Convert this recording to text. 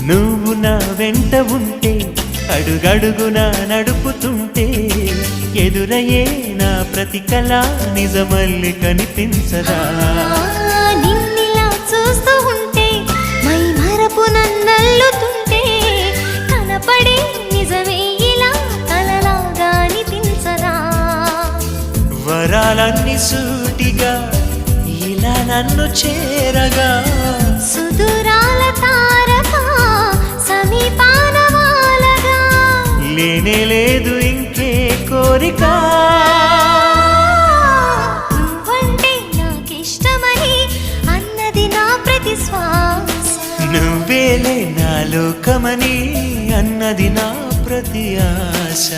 నువ్వు నా వెంట ఉంటే అడుగడుగునా నడుపుతుంటే ఎదురయ్యే నా ప్రతి కళ నిజమల్లి కనిపించదా నిన్నిలా చూస్తూ ఉంటే మై మరపు నన్నల్లుతుంటే కనపడే నిజమే ఇలా కలలాగా అనిపించదా వరాలన్నీ సూటిగా ఇలా నన్ను చేరగా సుదూరాల తారక సమీపాన వాలగా లేనే లేదు ఇంకే కోరిక నువ్వంటే నాకిష్టమని అన్నది నా ప్రతి శ్వాస నువ్వేలే నా లోకమని అన్నది నా ప్రతి ఆశ